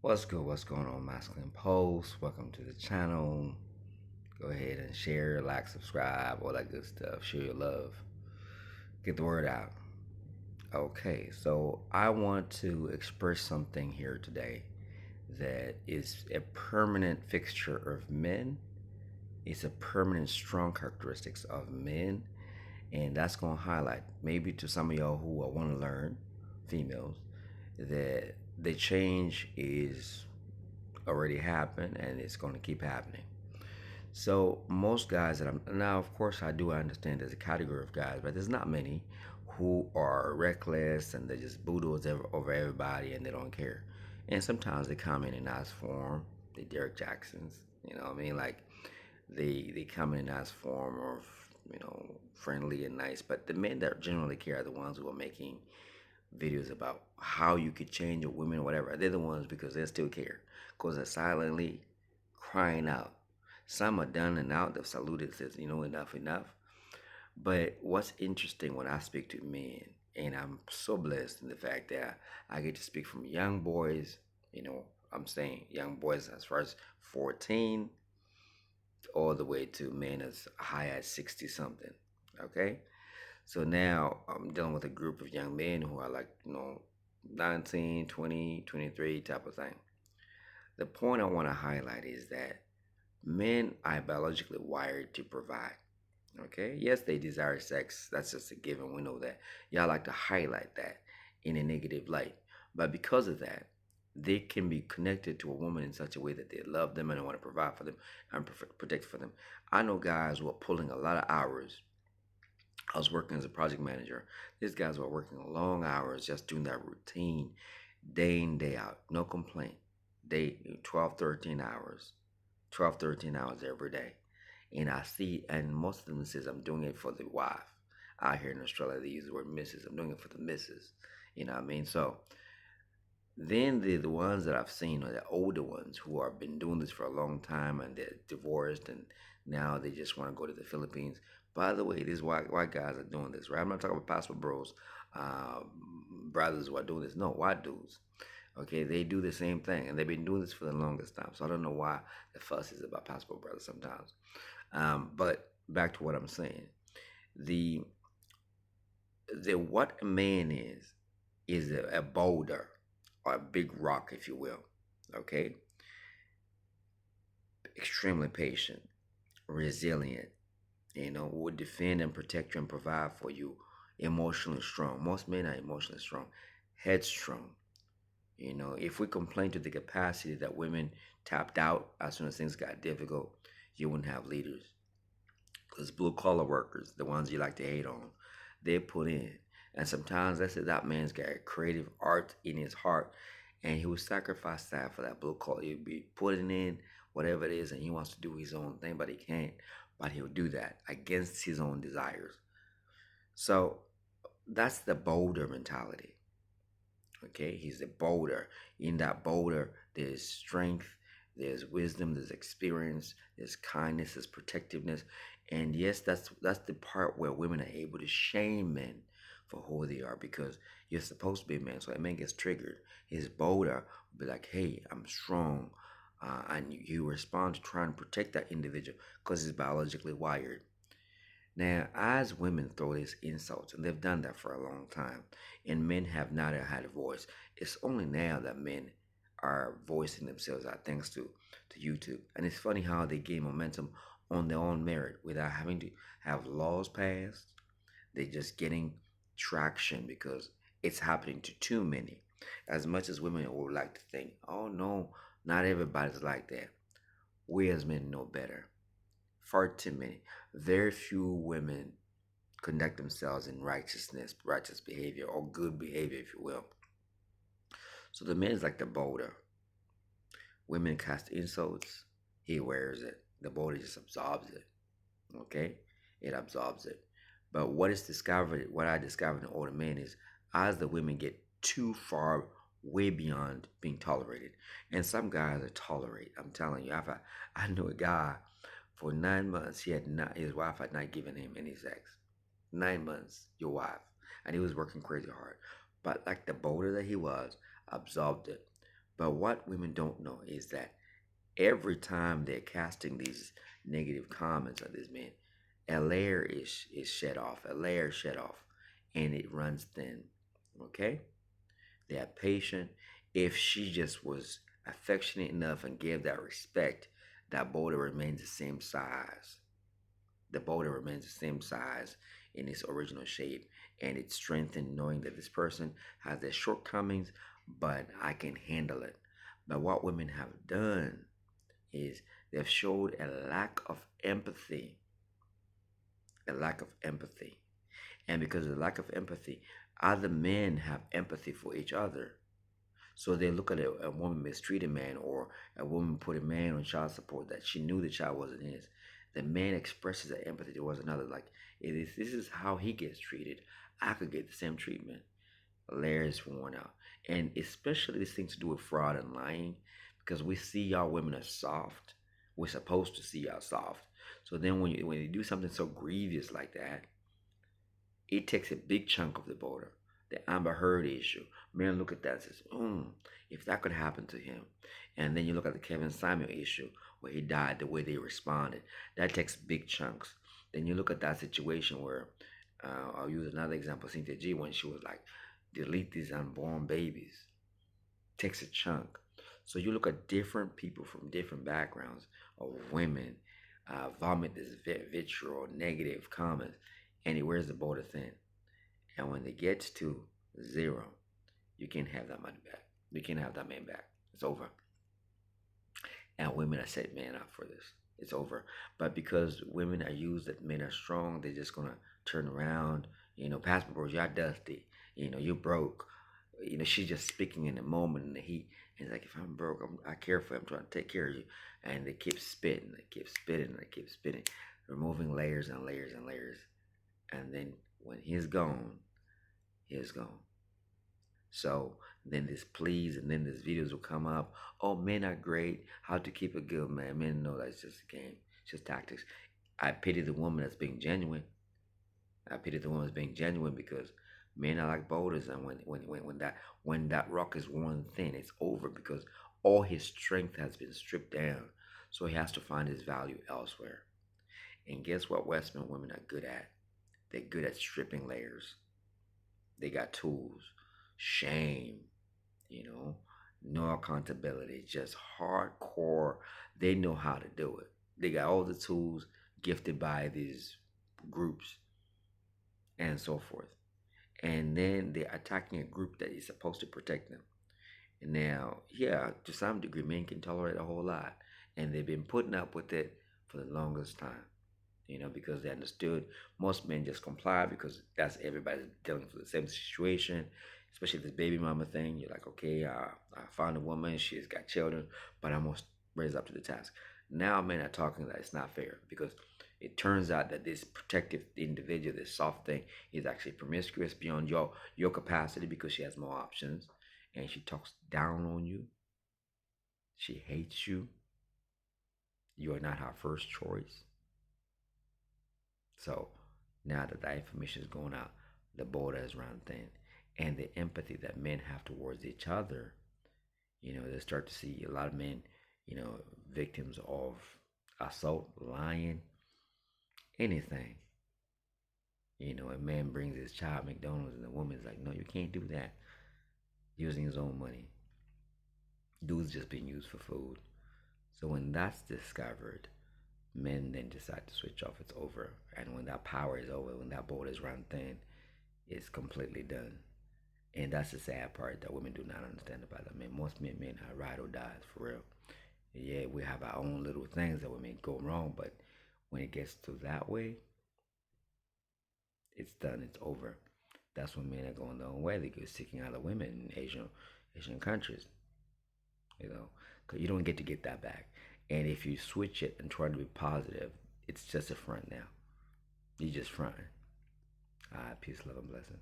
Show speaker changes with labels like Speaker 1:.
Speaker 1: What's good? What's going on, Masculine Pulse? Welcome to the channel. Go ahead and share, like, subscribe, all that good stuff. Share your love. Get the word out. Okay, so I want to express something here today that is a permanent fixture of men. It's a permanent strong characteristics of men, and that's going to highlight maybe to some of y'all who want to learn, females, that the change is already happened and it's going to keep happening. So most guys that I'm now, of course, I do understand there's a category of guys, but there's not many who are reckless and they just bulldoze over everybody and they don't care. And sometimes they come in nice form, the Derek Jacksons, you know what I mean? Like they come in nice form or friendly and nice. But the men that generally care are the ones who are making videos about how you could change a woman or whatever. They're the ones because they still care, because they're silently crying out. Some are done and out. They've saluted, says, enough, enough. But what's interesting when I speak to men, and I'm so blessed in the fact that I get to speak from young boys, I'm saying young boys as far as 14 all the way to men as high as 60 something. Okay? So now I'm dealing with a group of young men who are like, 19, 20, 23 type of thing. The point I want to highlight is that men are biologically wired to provide. Okay? Yes, they desire sex. That's just a given. We know that. Y'all like to highlight that in a negative light. But because of that, they can be connected to a woman in such a way that they love them and want to provide for them and protect for them. I know guys who are pulling a lot of hours. I was working as a project manager. These guys were working long hours just doing that routine day in, day out. No complaint. Day 12, 13 hours. 12, 13 hours every day. And I see, and most of them says, I'm doing it for the wife. Out here in Australia, they use the word missus. I'm doing it for the missus. You know what I mean? So then the ones that I've seen are the older ones who have been doing this for a long time and they're divorced and now they just want to go to the Philippines. By the way, these white guys are doing this, right? I'm not talking about passport bros, uh, brothers who are doing this. No, white dudes. Okay, they do the same thing and they've been doing this for the longest time. So I don't know why the fuss is about passport brothers sometimes. But back to what I'm saying. The what a man is a boulder or a big rock, if you will. Okay, extremely patient, resilient. Will defend and protect you and provide for you. Emotionally strong. Most men are emotionally strong, headstrong. If we complain to the capacity that women tapped out as soon as things got difficult, you wouldn't have leaders. Because blue collar workers, the ones you like to hate on, they put in. And sometimes that's it, that man's got creative art in his heart and he will sacrifice that for that blue collar. He'll be putting in whatever it is and he wants to do his own thing, but he can't. But he'll do that against his own desires. So that's the boulder mentality. Okay, he's a boulder. In that boulder, there's strength, there's wisdom, there's experience, there's kindness, there's protectiveness, and yes, that's the part where women are able to shame men for who they are because you're supposed to be a man. So a man gets triggered. His boulder will be like, "Hey, I'm strong," and you respond to try and protect that individual because he's biologically wired. Now, as women throw these insults, and they've done that for a long time, and men have not had a voice, it's only now that men are voicing themselves out thanks to YouTube. And it's funny how they gain momentum on their own merit without having to have laws passed. They're just getting traction because it's happening to too many. As much as women would like to think, oh no, not everybody's like that. We as men know better. Far too many. Very few women conduct themselves in righteousness, righteous behavior, or good behavior, if you will. So the man is like the boulder. Women cast insults, he wears it. The boulder just absorbs it. Okay? It absorbs it. But what I discovered in older men is as the women get too far way beyond being tolerated. And some guys are tolerate. I'm telling you, I know a guy for 9 months his wife had not given him any sex. 9 months, your wife. And he was working crazy hard. But like the boulder that he was, absorbed it. But what women don't know is that every time they're casting these negative comments on these men, a layer is shed off, a layer shed off, and it runs thin. Okay? They are patient. If she just was affectionate enough and gave that respect, that boulder remains the same size. The boulder remains the same size in its original shape, and it's strengthened knowing that this person has their shortcomings, but I can handle it. But what women have done is they've showed a lack of empathy, a lack of empathy. And because of the lack of empathy, other men have empathy for each other. So they look at a woman mistreat a man, or a woman put a man on child support that she knew the child wasn't his. The man expresses that empathy towards another, like, this is how he gets treated. I could get the same treatment. Layers worn out. And especially this thing to do with fraud and lying, because we see y'all women as soft. We're supposed to see y'all soft. So then when you do something so grievous like that, it takes a big chunk of the border. The Amber Heard issue. Men look at that and says, if that could happen to him. And then you look at the Kevin Samuel issue where he died, the way they responded. That takes big chunks. Then you look at that situation where, I'll use another example, Cynthia G, when she was like, delete these unborn babies. Takes a chunk. So you look at different people from different backgrounds of women, vomit this vitriol, negative comments, and he wears the border thin. And when it gets to zero, you can't have that money back. You can't have that man back. It's over. And women are set men up for this. It's over. But because women are used that men are strong, they're just gonna turn around. Pastor Bros, y'all dusty. You broke. She's just speaking in the moment in the heat. And it's like, if I'm broke, I care for you. I'm trying to take care of you. And they keep spitting. They keep spitting. They keep spitting. Removing layers and layers and layers. And then when he's gone, he's gone. So then this pleas and then these videos will come up. Oh, men are great. How to keep a good man. Men know that's just a game. It's just tactics. I pity the woman that's being genuine. I pity the woman that's being genuine, because men are like boulders, and when that rock is worn thin, it's over, because all his strength has been stripped down. So he has to find his value elsewhere. And guess what Western women are good at? They're good at stripping layers. They got tools. Shame, no accountability, just hardcore. They know how to do it. They got all the tools gifted by these groups and so forth. And then they're attacking a group that is supposed to protect them. And now, yeah, to some degree, men can tolerate a whole lot. And they've been putting up with it for the longest time. Because they understood most men just comply, because that's everybody's dealing with the same situation, especially this baby mama thing. You're like, okay, I found a woman, she's got children, but I'm going to raise up to the task. Now men are talking that it's not fair, because it turns out that this protective individual, this soft thing, is actually promiscuous beyond your capacity, because she has more options, and she talks down on you. She hates you. You are not her first choice. So now that that information is going out, the border is run thin. And the empathy that men have towards each other, they start to see a lot of men, victims of assault, lying, anything. A man brings his child McDonald's and the woman's like, no, you can't do that. Using his own money. Dude's just being used for food. So when that's discovered, men then decide to switch off. It's over. And when that power is over, when that border is run thin, it's completely done. And that's the sad part that women do not understand about it. I mean, most men are ride or dies, for real. Yeah, we have our own little things that we may go wrong, but when it gets to that way, it's done. It's over. That's when men are going their own way. They go seeking other women in Asian countries. Because you don't get that back. And if you switch it and try to be positive, it's just a front now. You just fronting. All right, peace, love, and blessings.